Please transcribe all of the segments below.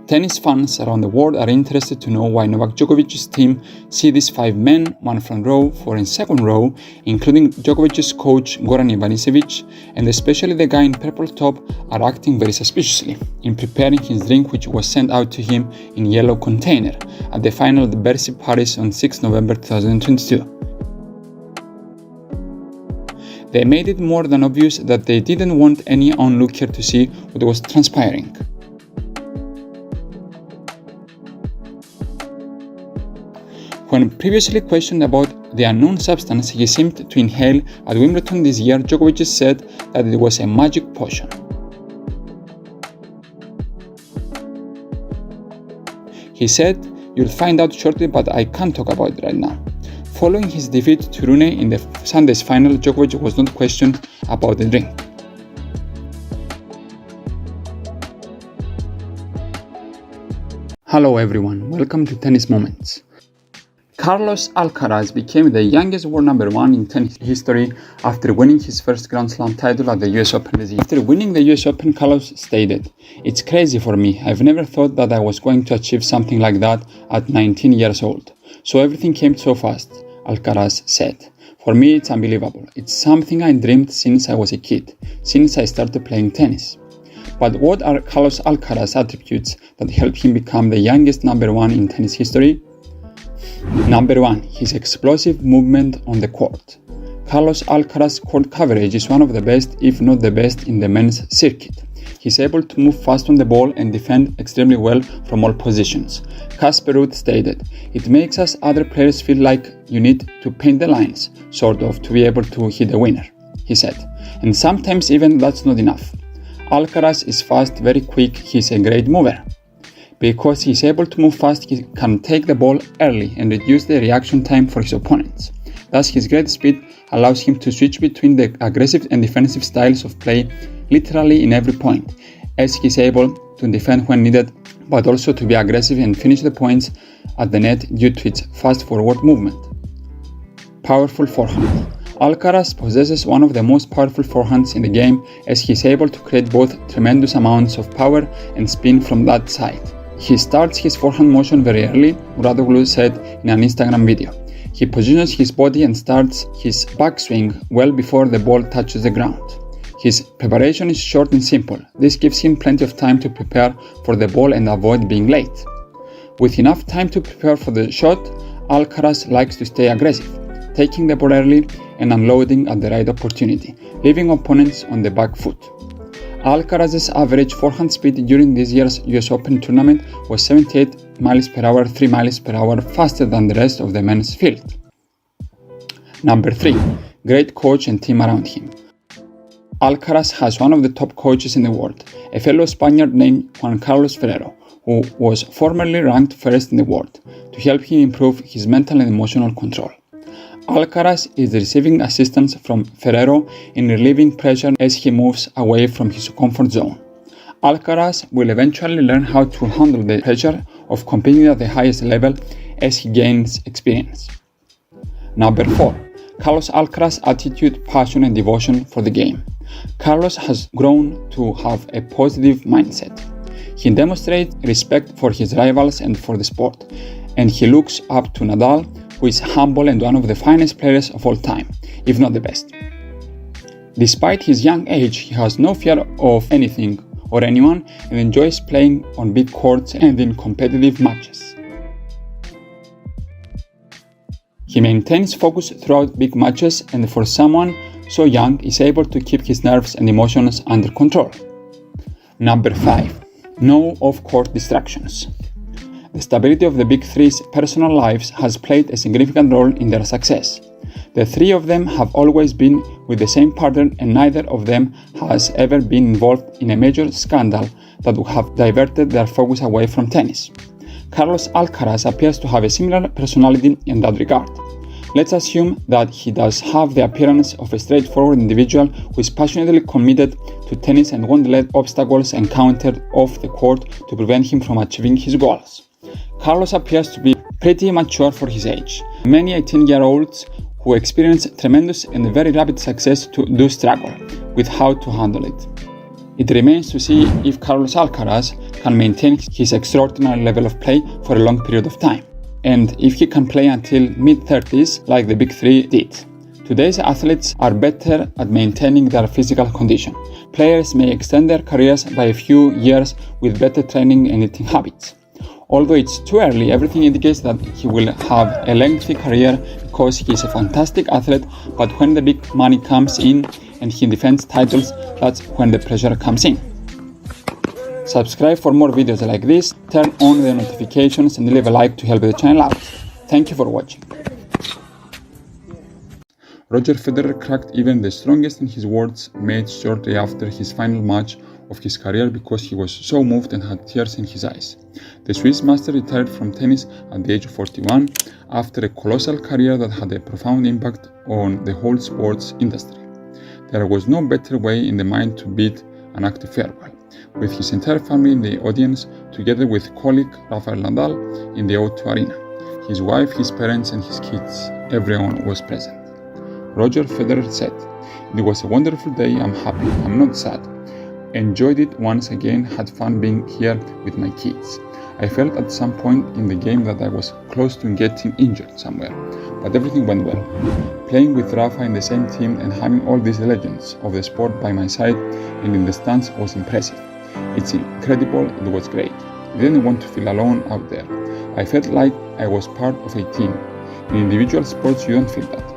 Tennis fans around the world are interested to know why Novak Djokovic's team see these 5 men, one front row, 4 in second row, including Djokovic's coach Goran Ivanicevic, and especially the guy in purple top, are acting very suspiciously in preparing his drink, which was sent out to him in yellow container at the final of the Bercy Paris on 6 November 2022. They made it more than obvious that they didn't want any onlooker to see what was transpiring. When previously questioned about the unknown substance he seemed to inhale at Wimbledon this year, Djokovic said that it was a magic potion. He said, "You'll find out shortly, but I can't talk about it right now." Following his defeat to Rune in the Sunday's final, Djokovic was not questioned about the drink. Hello everyone, welcome to Tennis Moments. Carlos Alcaraz became the youngest world number 1 in tennis history after winning his first Grand Slam title at the US Open this year. After winning the US Open, Carlos stated, "It's crazy for me. I've never thought that I was going to achieve something like that at 19 years old. So everything came so fast," Alcaraz said. "For me, it's unbelievable. It's something I dreamed since I was a kid, since I started playing tennis." But what are Carlos Alcaraz's attributes that helped him become the youngest number 1 in tennis history? Number 1. His explosive movement on the court. Carlos Alcaraz's court coverage is one of the best, if not the best, in the men's circuit. He's able to move fast on the ball and defend extremely well from all positions. Casper Ruud stated, "It makes us other players feel like you need to paint the lines, sort of, to be able to hit a winner," he said. And sometimes even that's not enough. Alcaraz is fast, very quick, he's a great mover. Because he is able to move fast, he can take the ball early and reduce the reaction time for his opponents. Thus, his great speed allows him to switch between the aggressive and defensive styles of play literally in every point, as he is able to defend when needed, but also to be aggressive and finish the points at the net due to its fast forward movement. Powerful forehand. Alcaraz possesses one of the most powerful forehands in the game, as he is able to create both tremendous amounts of power and spin from that side. He starts his forehand motion very early, Radoglu said in an Instagram video. He positions his body and starts his backswing well before the ball touches the ground. His preparation is short and simple. This gives him plenty of time to prepare for the ball and avoid being late. With enough time to prepare for the shot, Alcaraz likes to stay aggressive, taking the ball early and unloading at the right opportunity, leaving opponents on the back foot. Alcaraz's average forehand speed during this year's US Open tournament was 78 miles per hour, 3 miles per hour faster than the rest of the men's field. Number 3. Great coach and team around him. Alcaraz has one of the top coaches in the world, a fellow Spaniard named Juan Carlos Ferrero, who was formerly ranked first in the world, to help him improve his mental and emotional control. Alcaraz is receiving assistance from Federer in relieving pressure as he moves away from his comfort zone. Alcaraz will eventually learn how to handle the pressure of competing at the highest level as he gains experience. Number 4. Carlos Alcaraz's attitude, passion and devotion for the game. Carlos has grown to have a positive mindset. He demonstrates respect for his rivals and for the sport, and he looks up to Nadal, who is humble and one of the finest players of all time, if not the best. Despite his young age, he has no fear of anything or anyone and enjoys playing on big courts and in competitive matches. He maintains focus throughout big matches, and for someone so young is able to keep his nerves and emotions under control. Number 5. No off-court distractions. The stability of the big three's personal lives has played a significant role in their success. The three of them have always been with the same partner, and neither of them has ever been involved in a major scandal that would have diverted their focus away from tennis. Carlos Alcaraz appears to have a similar personality in that regard. Let's assume that he does have the appearance of a straightforward individual who is passionately committed to tennis and won't let obstacles encountered off the court to prevent him from achieving his goals. Carlos appears to be pretty mature for his age. Many 18-year-olds who experience tremendous and very rapid success do struggle with how to handle it. It remains to see if Carlos Alcaraz can maintain his extraordinary level of play for a long period of time, and if he can play until mid-30s like the big three did. Today's athletes are better at maintaining their physical condition. Players may extend their careers by a few years with better training and eating habits. Although it's too early, everything indicates that he will have a lengthy career because he is a fantastic athlete, but when the big money comes in and he defends titles, that's when the pressure comes in. Subscribe for more videos like this, turn on the notifications and leave a like to help the channel out. Thank you for watching. Roger Federer cracked even the strongest in his words made shortly after his final match of his career because he was so moved and had tears in his eyes. The Swiss master retired from tennis at the age of 41 after a colossal career that had a profound impact on the whole sports industry. There was no better way in the mind to bid an active farewell, with his entire family in the audience together with colleague Rafael Nadal in the O2 Arena. His wife, his parents and his kids, everyone was present. Roger Federer said, "It was a wonderful day, I'm happy, I'm not sad. Enjoyed it once again, had fun being here with my kids. I felt at some point in the game that I was close to getting injured somewhere, but everything went well. Playing with Rafa in the same team and having all these legends of the sport by my side and in the stands was impressive. It's incredible, it was great. I didn't want to feel alone out there. I felt like I was part of a team. In individual sports you don't feel that.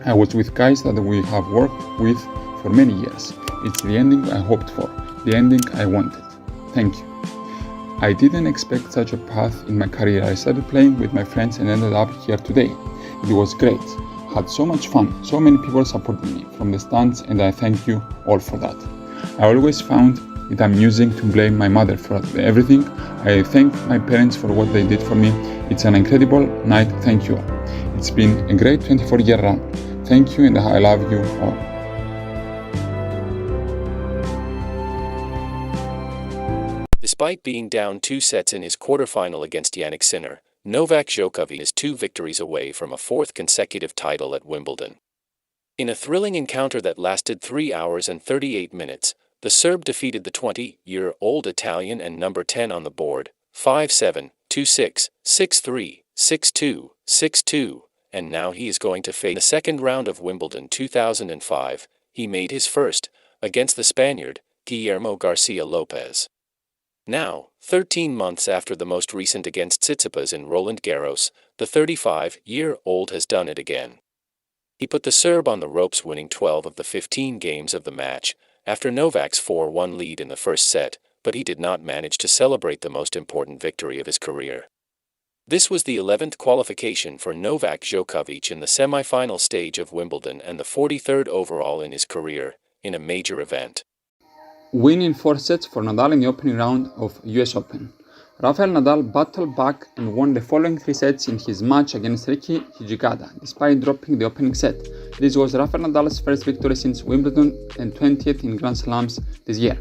I was with guys that we have worked with for many years. It's the ending I hoped for, the ending I wanted. Thank you. I didn't expect such a path in my career. I started playing with my friends and ended up here today. It was great. Had so much fun. So many people supported me from the stands and I thank you all for that. I always found it amusing to blame my mother for everything. I thank my parents for what they did for me. It's an incredible night. Thank you all. It's been a great 24-year run. Thank you and I love you all." Despite being down 2 sets in his quarterfinal against Jannik Sinner, Novak Djokovic is 2 victories away from a 4th consecutive title at Wimbledon. In a thrilling encounter that lasted 3 hours and 38 minutes, the Serb defeated the 20-year-old Italian and number 10 on the board, 5-7, 2-6, 6-3, 6-2, 6-2, and now he is going to face the second round of Wimbledon 2005. He made his first, against the Spaniard, Guillermo Garcia Lopez. Now, 13 months after the most recent against Tsitsipas in Roland Garros, the 35-year-old has done it again. He put the Serb on the ropes, winning 12 of the 15 games of the match, after Novak's 4-1 lead in the first set, but he did not manage to celebrate the most important victory of his career. This was the 11th qualification for Novak Djokovic in the semi-final stage of Wimbledon and the 43rd overall in his career, in a major event. Win in 4 sets for Nadal in the opening round of US Open. Rafael Nadal battled back and won the following 3 sets in his match against Ricky Hijikata, despite dropping the opening set. This was Rafael Nadal's first victory since Wimbledon and 20th in Grand Slams this year.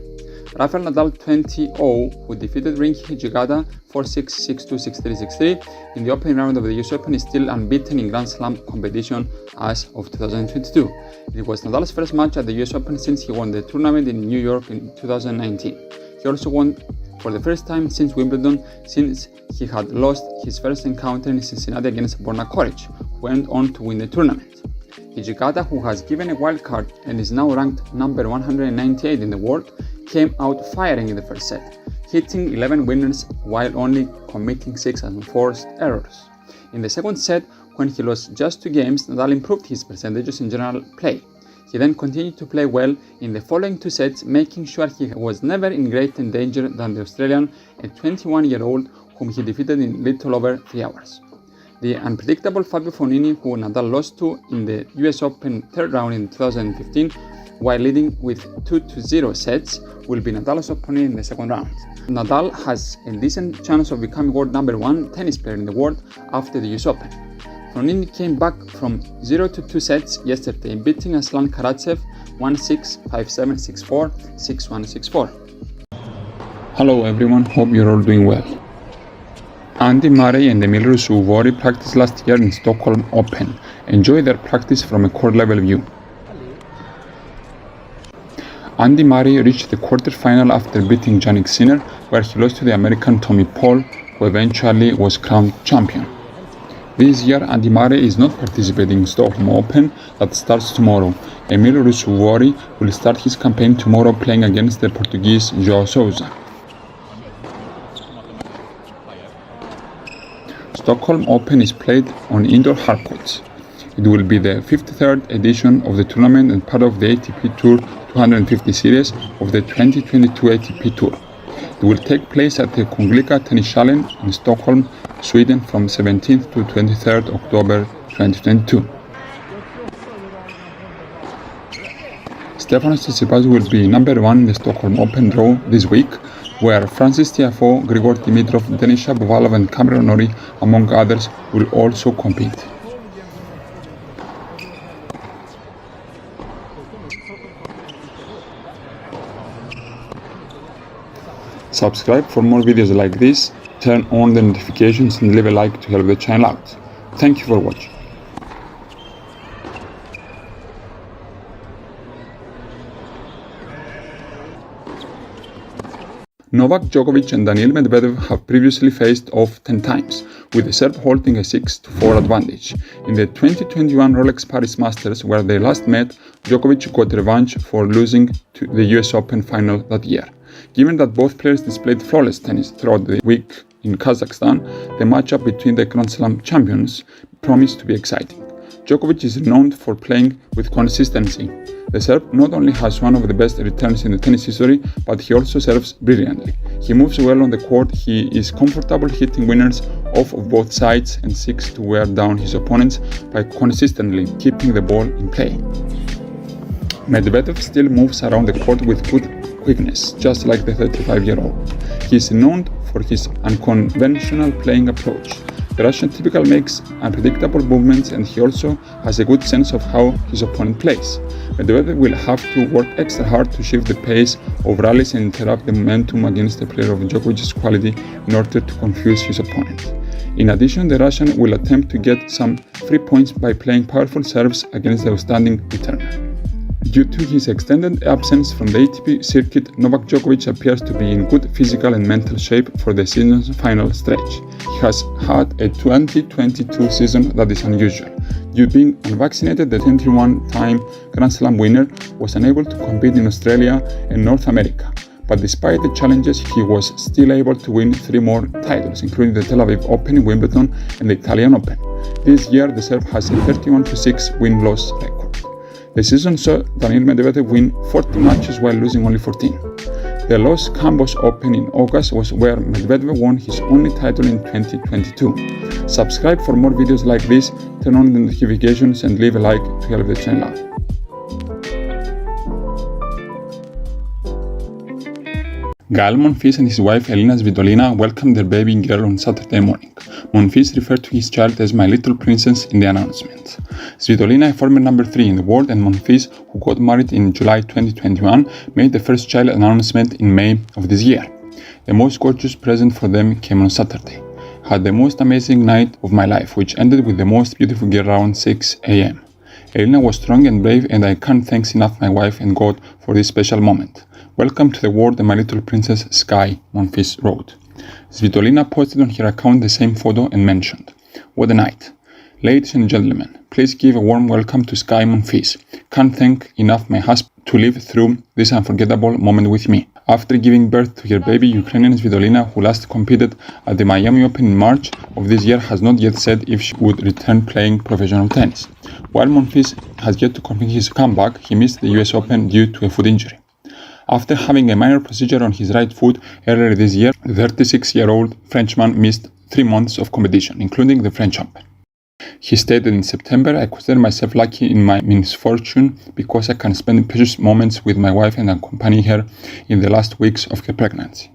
Rafael Nadal 20-0, who defeated Ricky Hijikata 4-6, 6-2, 6-3, 6-3 in the opening round of the US Open, is still unbeaten in Grand Slam competition as of 2022. It was Nadal's first match at the US Open since he won the tournament in New York in 2019. He also won for the first time since Wimbledon, since he had lost his first encounter in Cincinnati against Borna Coric, who went on to win the tournament. Hijikata, who has given a wild card and is now ranked number 198 in the world, came out firing in the first set, hitting 11 winners while only committing 6 unforced errors. In the second set, when he lost just 2 games, Nadal improved his percentages in general play. He then continued to play well in the following 2 sets, making sure he was never in greater danger than the Australian, a 21-year-old whom he defeated in little over 3 hours. The unpredictable Fabio Fognini, who Nadal lost to in the US Open third round in 2015, while leading with 2-0 sets, will be Nadal's opponent in the second round. Nadal has a decent chance of becoming world number 1 tennis player in the world after the US Open. Fognini came back from 0-2 sets yesterday, beating Aslan Karatsev 1-6, 5-7, 6-4, 6-1, 6-4. Hello everyone, hope you're all doing well. Andy Murray and Emil Ruusuvuori practiced last year in Stockholm Open. Enjoy their practice from a court level view. Andy Murray reached the quarterfinal after beating Jannik Sinner, where he lost to the American Tommy Paul, who eventually was crowned champion. This year, Andy Murray is not participating in Stockholm Open that starts tomorrow. Emil Ruusuvuori will start his campaign tomorrow playing against the Portuguese João Sousa. Stockholm Open is played on indoor hardcourts. It will be the 53rd edition of the tournament and part of the ATP Tour 250 series of the 2022 ATP Tour. It will take place at the Kunglika Tennishallen in Stockholm, Sweden from 17th to 23rd October 2022. Stefanos Tsitsipas will be number 1 in the Stockholm Open draw this week, where Francis Tiafoe, Grigor Dimitrov, Denis Shapovalov and Cameron Norrie, among others, will also compete. Subscribe for more videos like this, turn on the notifications and leave a like to help the channel out. Thank you for watching. Novak Djokovic and Daniil Medvedev have previously faced off 10 times, with the Serb holding a 6-4 advantage. In the 2021 Rolex Paris Masters, where they last met, Djokovic got revenge for losing to the US Open final that year. Given that both players displayed flawless tennis throughout the week in Kazakhstan, the matchup between the Grand Slam champions promised to be exciting. Djokovic is renowned for playing with consistency. The Serb not only has one of the best returns in the tennis history, but he also serves brilliantly. He moves well on the court, he is comfortable hitting winners off of both sides and seeks to wear down his opponents by consistently keeping the ball in play. Medvedev still moves around the court with good quickness, just like the 35-year-old. He is known for his unconventional playing approach. The Russian typically makes unpredictable movements, and he also has a good sense of how his opponent plays. Medvedev will have to work extra hard to shift the pace of rallies and interrupt the momentum against a player of Djokovic's quality in order to confuse his opponent. In addition, the Russian will attempt to get some free points by playing powerful serves against the outstanding returner. Due to his extended absence from the ATP circuit, Novak Djokovic appears to be in good physical and mental shape for the season's final stretch. He has had a 2022 season that is unusual. Due to being unvaccinated, the 21-time Grand Slam winner was unable to compete in Australia and North America. But despite the challenges, he was still able to win 3 more titles, including the Tel Aviv Open, Wimbledon and the Italian Open. This year, the Serb has a 31-6 win-loss record. The season saw Daniil Medvedev win 40 matches while losing only 14. The Los Cabos Open in August was where Medvedev won his only title in 2022. Subscribe for more videos like this, turn on the notifications and leave a like to help the channel out. Gael Monfils and his wife Elina Svitolina welcomed their baby girl on Saturday morning. Monfils referred to his child as "my little princess" in the announcement. Svitolina, a former number 3 in the world, and Monfils, who got married in July 2021, made the first child announcement in May of this year. The most gorgeous present for them came on Saturday. Had the most amazing night of my life, which ended with the most beautiful girl around 6 a.m. Elina was strong and brave, and I can't thank enough my wife and God for this special moment. Welcome to the world, my little princess Sky, Monfils wrote. Svitolina posted on her account the same photo and mentioned, "What a night. Ladies and gentlemen, please give a warm welcome to Sky Monfils. Can't thank enough my husband to live through this unforgettable moment with me." After giving birth to her baby, Ukrainian Svitolina, who last competed at the Miami Open in March of this year, has not yet said if she would return playing professional tennis. While Monfils has yet to complete his comeback, he missed the US Open due to a foot injury. After having a minor procedure on his right foot earlier this year, the 36-year-old Frenchman missed 3 months of competition, including the French Open. He stated in September, "I consider myself lucky in my misfortune because I can spend precious moments with my wife and accompany her in the last weeks of her pregnancy."